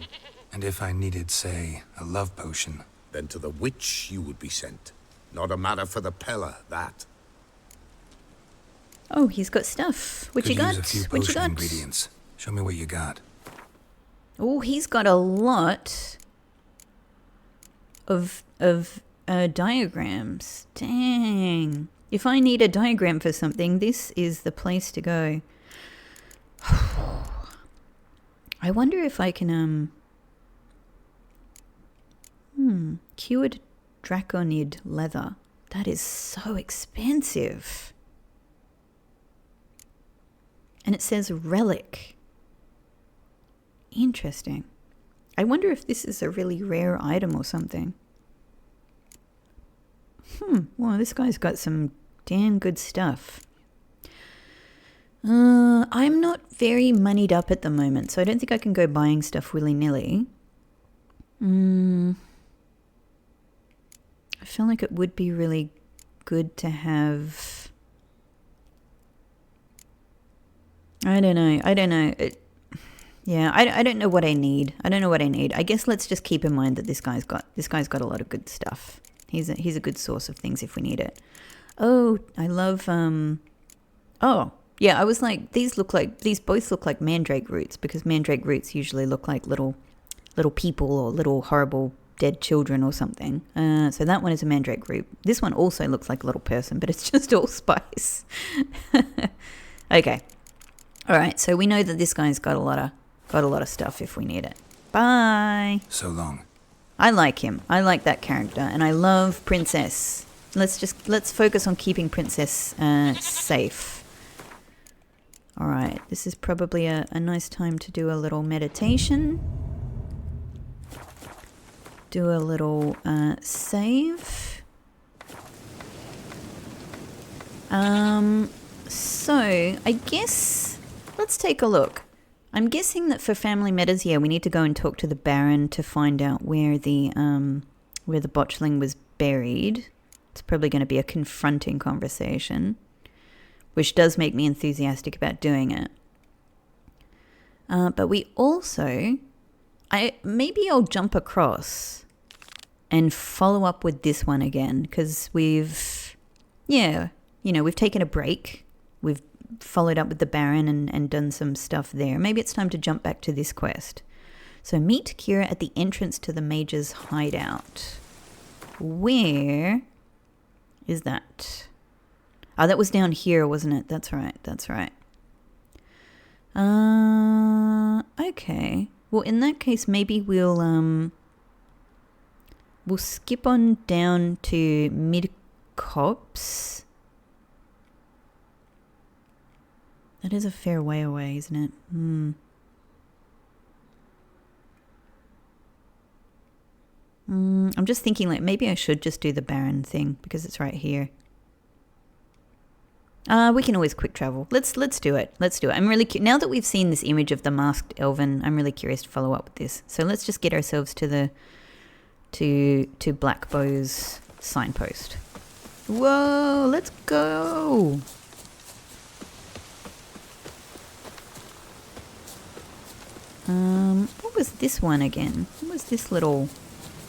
And if I needed, say, a love potion? Then to the witch you would be sent. Not a matter for the Pella, that. Oh, he's got stuff. What Could you got? use a few What you potion got? ingredients. Show me what you got. Oh, he's got a lot of diagrams. Dang. If I need a diagram for something, this is the place to go. I wonder if I can, cured draconid leather. That is so expensive. And it says relic. Interesting. I wonder if this is a really rare item or something. Well, this guy's got some damn good stuff. I'm not very moneyed up at the moment, so I don't think I can go buying stuff willy-nilly. I feel like it would be really good to have... I don't know. I don't know what I need. I guess let's just keep in mind that this guy's got a lot of good stuff. He's a good source of things if we need it. Oh, I love oh, yeah, I was like, these both look like mandrake roots, because mandrake roots usually look like little people or little horrible dead children or something. So that one is a mandrake root. This one also looks like a little person, but it's just all spice. Okay. All right, so we know that this guy's got a lot of stuff if we need it. Bye. So long. I like him. I like that character, and I love Princess. Let's focus on keeping Princess safe. All right, this is probably a nice time to do a little meditation. Do a little save. So I guess let's take a look. I'm guessing that for family matters, yeah, we need to go and talk to the Baron to find out where the botchling was buried. It's probably going to be a confronting conversation, which does make me enthusiastic about doing it. But we also, maybe I'll jump across and follow up with this one again, because we've taken a break. We've followed up with the Baron and done some stuff there. Maybe it's time to jump back to this quest. So meet Kira at the entrance to the Mage's hideout. Where is that? Oh, that was down here, wasn't it? That's right. Okay. Well, in that case, maybe we'll skip on down to Mid-Copse. That is a fair way away, isn't it? I'm just thinking, like, maybe I should just do the Baron thing because it's right here. We can always quick travel. Let's do it. I'm really now that we've seen this image of the masked elven, I'm really curious to follow up with this. So let's just get ourselves to the to Blackbow's signpost. Whoa, let's go. What was this one again? What was this little...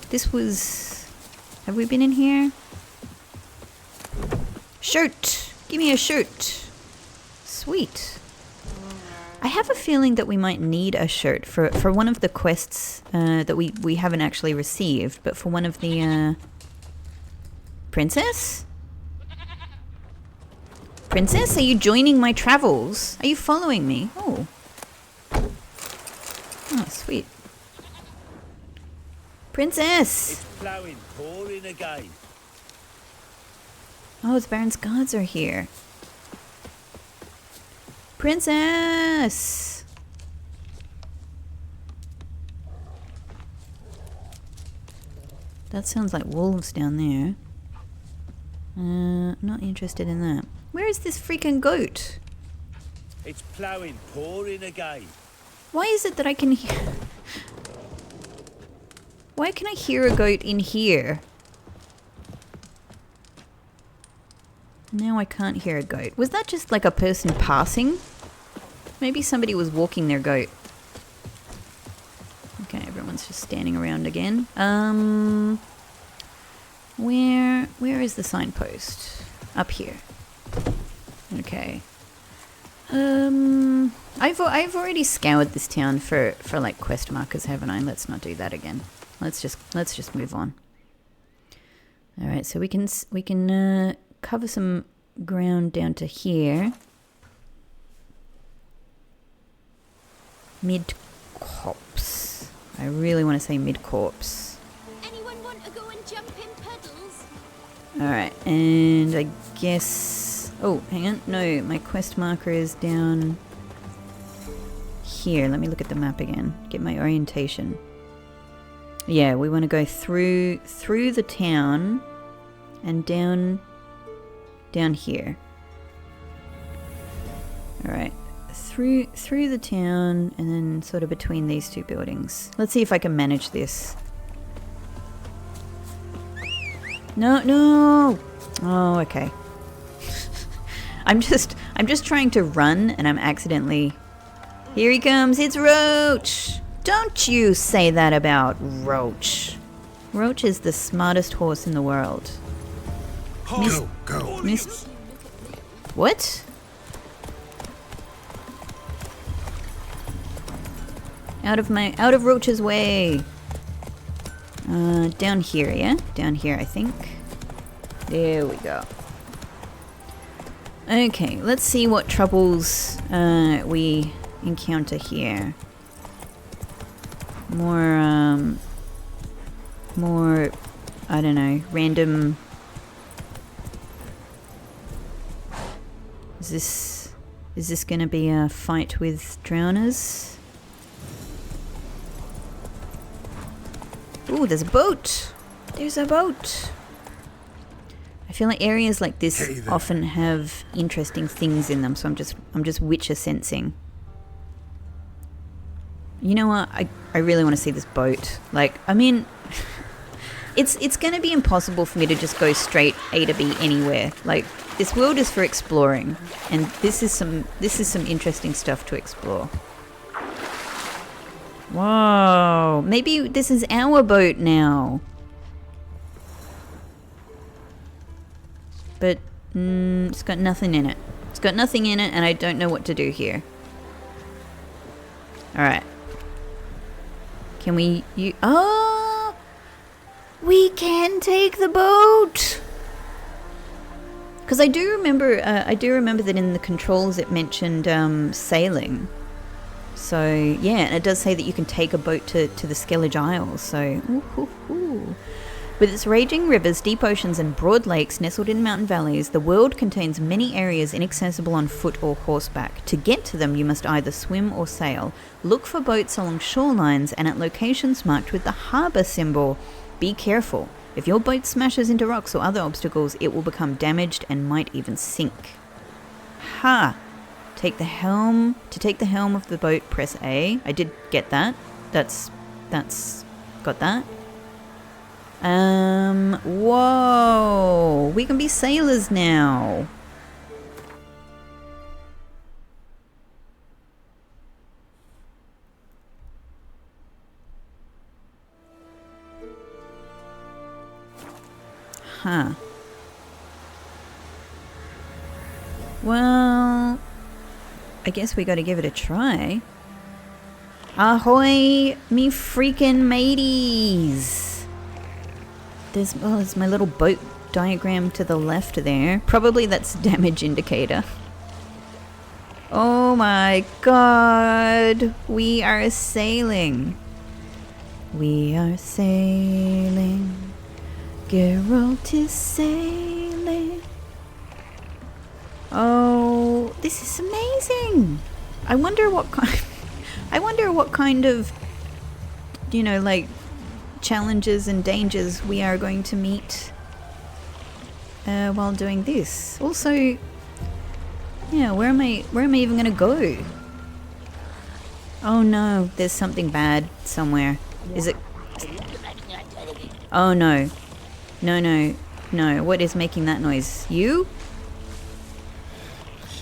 This was... Have we been in here? Shirt! Give me a shirt. Sweet. I have a feeling that we might need a shirt for one of the quests that we haven't actually received, but for one of the... Princess? Princess, are you joining my travels? Are you following me? Oh. Oh, sweet. Princess! It's plowing, pouring again. Oh, the Baron's guards are here. Princess! That sounds like wolves down there. Not interested in that. Where is this freaking goat? It's ploughing, pouring again. Why is it that I can hear... Why can I hear a goat in here? Now I can't hear a goat. Was that just like a person passing? Maybe somebody was walking their goat. Okay, everyone's just standing around again. Where is the signpost? Up here. Okay. I've already scoured this town for like quest markers, haven't I? Let's not do that again. Let's just move on. All right, so we can cover some ground down to here. Mid-corpse. I really want to say mid-corpse. Anyone want to go and jump in puddles? Alright, and I guess... Oh, hang on. No, my quest marker is down here. Let me look at the map again. Get my orientation. Yeah, we want to go through the town and down here. Alright. Through the town and then sort of between these two buildings. Let's see if I can manage this. No. Oh, okay. I'm just trying to run and I'm accidentally... Here he comes, it's Roach! Don't you say that about Roach. Roach is the smartest horse in the world. Go. What? Out of Roach's way. Down here, yeah? Down here, I think. There we go. Okay, let's see what troubles we encounter here. More, I don't know, random... Is this gonna be a fight with drowners? Ooh, there's a boat! There's a boat! I feel like areas like this often have interesting things in them, so I'm just Witcher sensing. You know what? I really want to see this boat. Like, I mean, it's gonna be impossible for me to just go straight A to B anywhere. Like, this world is for exploring, and this is some interesting stuff to explore. Whoa, maybe this is our boat now. But it's got nothing in it. It's got nothing in it, and I don't know what to do here. Alright. Can we... Oh! We can take the boat! Because I do remember that in the controls it mentioned sailing. So, yeah, and it does say that you can take a boat to the Skellige Isles, so... Ooh. With its raging rivers, deep oceans and broad lakes nestled in mountain valleys, the world contains many areas inaccessible on foot or horseback. To get to them, you must either swim or sail. Look for boats along shorelines and at locations marked with the harbour symbol. Be careful. If your boat smashes into rocks or other obstacles, it will become damaged and might even sink. Ha! To take the helm of the boat, press A. I did get that. That's got that. Whoa! We can be sailors now. Huh. Well, I guess we gotta give it a try. Ahoy, me freaking mateys! There's my little boat diagram to the left there. Probably that's damage indicator. Oh my god! We are sailing. We are sailing. Geralt is sailing. Oh, this is amazing! I wonder what kind of, you know, like, challenges and dangers we are going to meet while doing this. Also, yeah, where am I even gonna go? Oh no, there's something bad somewhere. Is it? Oh no. No, what is making that noise? You?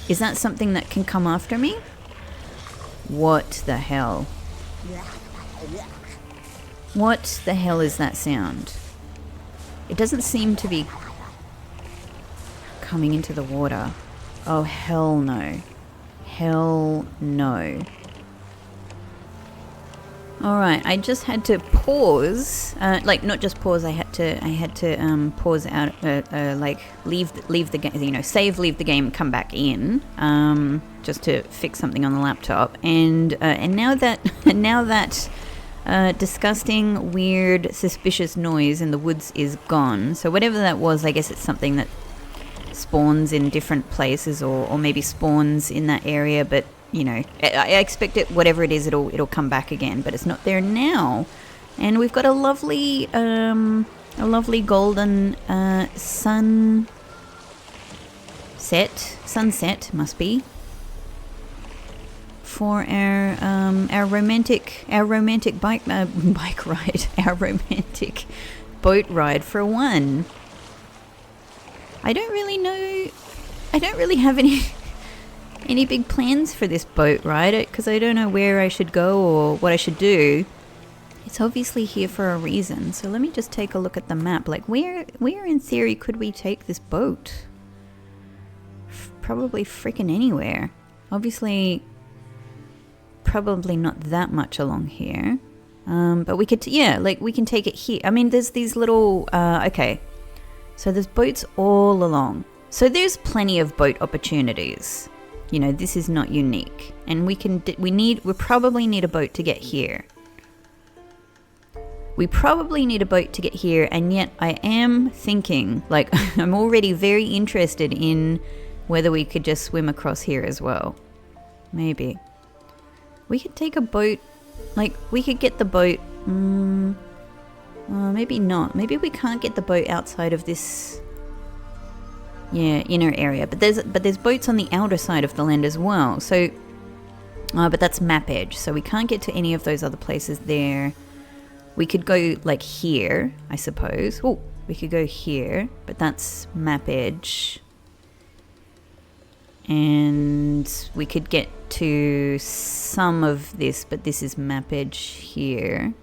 Is that something that can come after me? What the hell? What the hell is that sound? It doesn't seem to be coming into the water. Oh, hell no. Hell no. Alright, I just had to pause, like not just pause, I had to pause out, like leave the game, you know, save, leave the game, come back in, just to fix something on the laptop, and now that disgusting, weird, suspicious noise in the woods is gone. So whatever that was, I guess it's something that spawns in different places, or maybe spawns in that area, but you know, I expect it, whatever it is, it'll come back again, but it's not there now. And we've got a lovely golden sunset must be, for our romantic bike ride, our romantic boat ride for one. I don't really have any big plans for this boat ride, because I don't know where I should go or what I should do. It's obviously here for a reason, so let me just take a look at the map. Like, where in theory could we take this boat? Probably freaking anywhere. Obviously, probably not that much along here. But we could, we can take it here. I mean, there's these little, okay. So there's boats all along. So there's plenty of boat opportunities. You know, this is not unique, and we probably need a boat to get here. We probably need a boat to get here, and yet I am thinking, like, I'm already very interested in whether we could just swim across here as well. Maybe. We could take a boat, like, we could get the boat, maybe not. Maybe we can't get the boat outside of this... yeah, inner area, but there's boats on the outer side of the land as well. So, but that's map edge, so we can't get to any of those other places there. We could go like here, I suppose. Oh, we could go here, but that's map edge. And we could get to some of this, but this is map edge here.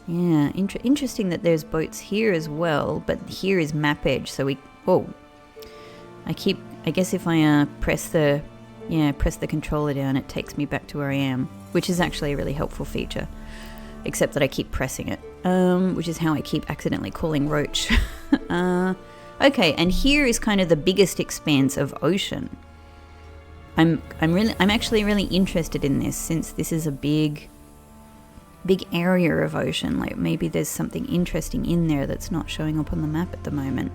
Yeah, interesting that there's boats here as well, but here is map edge, so we... Oh, I guess if I press the controller down, it takes me back to where I am, which is actually a really helpful feature, except that I keep pressing it, which is how I keep accidentally calling Roach. Okay, and here is kind of the biggest expanse of ocean. I'm actually really interested in this, since this is a big area of ocean. Like, maybe there's something interesting in there that's not showing up on the map at the moment.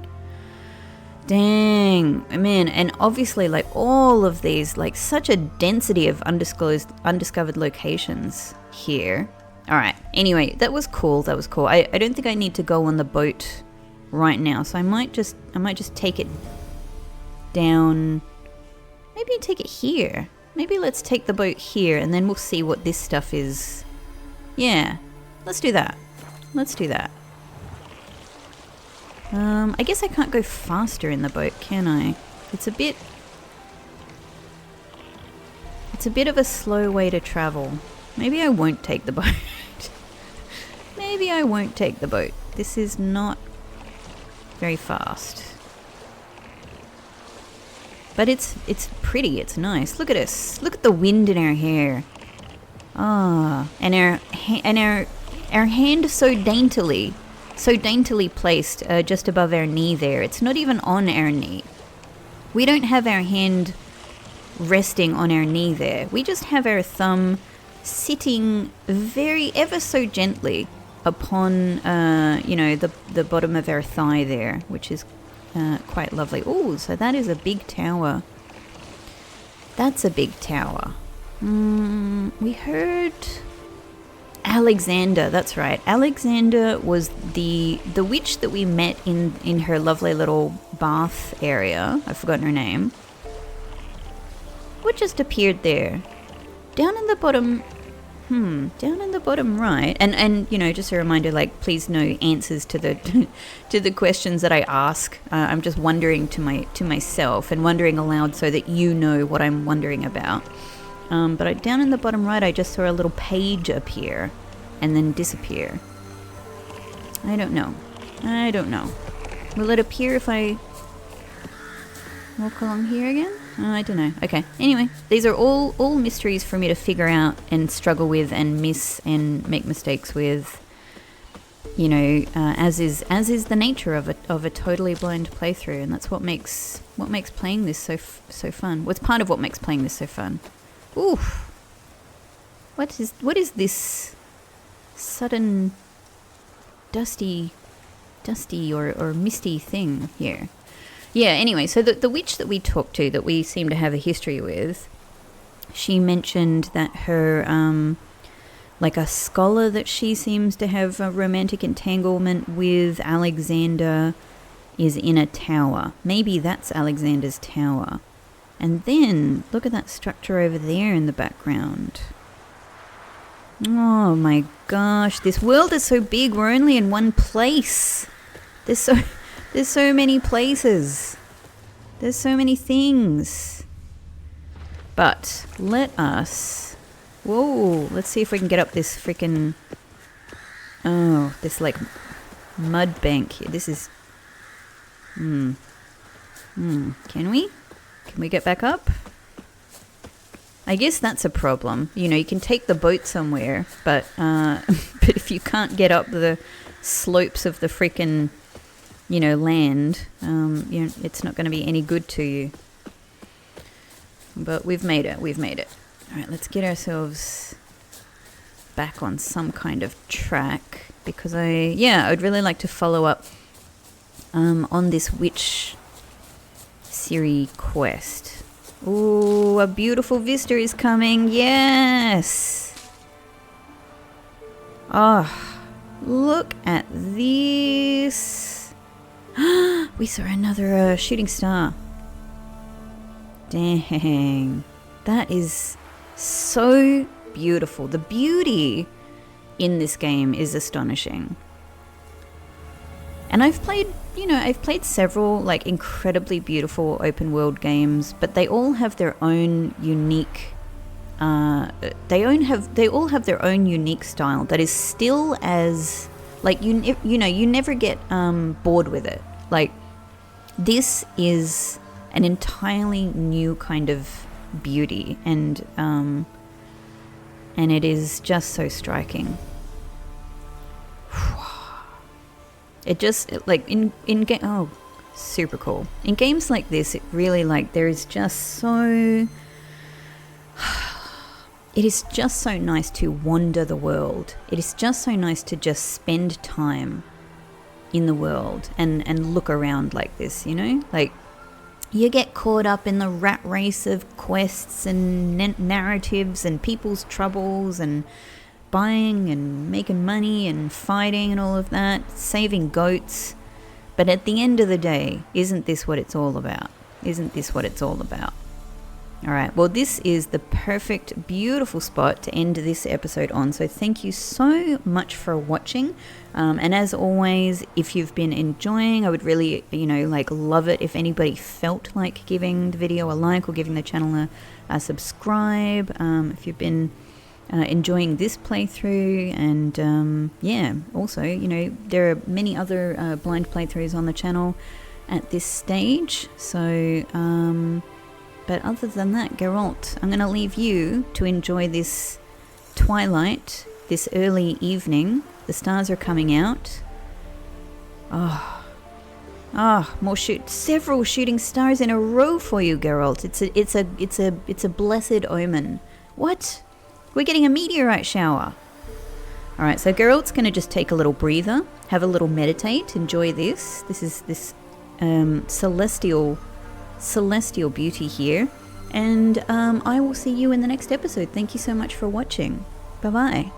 Dang, man, and obviously, like, all of these, like, such a density of undiscovered locations here. Alright, anyway, that was cool. I don't think I need to go on the boat right now, so I might just take it down. Maybe take it here. Maybe let's take the boat here, and then we'll see what this stuff is. Yeah, let's do that. I guess I can't go faster in the boat, can I? It's a bit of a slow way to travel. Maybe I won't take the boat. This is not very fast. But it's pretty, it's nice. Look at us. Look at the wind in our hair. Ah, and our hand so daintily placed just above our knee there. It's not even on our knee. We don't have our hand resting on our knee there. We just have our thumb sitting ever so gently upon, the bottom of our thigh there, which is quite lovely. Oh, so that is a big tower. That's a big tower. We heard Alexander, that's right. Alexander was the witch that we met in her lovely little bath area. I've forgotten her name. What just appeared there? Down in the bottom... down in the bottom right. And you know, just a reminder, like, please no answers to the to the questions that I ask. I'm just wondering to myself and wondering aloud so that you know what I'm wondering about. But down in the bottom right, I just saw a little page appear and then disappear. I don't know. Will it appear if I walk along here again? Oh, I don't know. Okay. Anyway, these are all mysteries for me to figure out and struggle with and miss and make mistakes with. You know, as is the nature of a totally blind playthrough, and that's what makes playing this so fun. What's part of what makes playing this so fun? Oof. What is this sudden dusty or misty thing here? Yeah, anyway, so the witch that we talked to, that we seem to have a history with, she mentioned that her, like a scholar that she seems to have a romantic entanglement with, Alexander, is in a tower. Maybe that's Alexander's tower. And then, look at that structure over there in the background. Oh my gosh, this world is so big, we're only in one place. There's so many places. There's so many things. But let us... Whoa, let's see if we can get up this freaking... Oh, this like mud bank here. This is... Can we? Can we get back up? I guess that's a problem. You know, you can take the boat somewhere, but but if you can't get up the slopes of the freaking... you know, land, you know, it's not going to be any good to you. But we've made it. All right, let's get ourselves back on some kind of track, because I'd really like to follow up on this witch Ciri quest. Ooh, a beautiful vista is coming. Yes. Oh, look at this. We saw another shooting star. Dang. That is so beautiful. The beauty in this game is astonishing. And I've played several like incredibly beautiful open world games, but they all have their own unique they all have their own unique style that is still as like you never get bored with it. Like, this is an entirely new kind of beauty, and it is just so striking. It just like in game. Oh, super cool. In games like this, it really like there is just so. It is just so nice to wander the world. It is just so nice to just spend time in the world and look around like this, you know? Like, you get caught up in the rat race of quests and narratives and people's troubles and buying and making money and fighting and all of that, saving goats. But at the end of the day, isn't this what it's all about? Isn't this what it's all about? All right, well, this is the perfect, beautiful spot to end this episode on. So thank you so much for watching. And as always, if you've been enjoying, I would really, love it if anybody felt like giving the video a like or giving the channel a subscribe. If you've been enjoying this playthrough, and also, there are many other blind playthroughs on the channel at this stage. So, but other than that, Geralt, I'm going to leave you to enjoy this twilight, this early evening. The stars are coming out. Several shooting stars in a row for you, Geralt. It's a blessed omen. What? We're getting a meteorite shower. All right, so Geralt's going to just take a little breather, have a little meditate, enjoy this. This is this celestial beauty here, and I will see you in the next episode. Thank you so much for watching. Bye bye.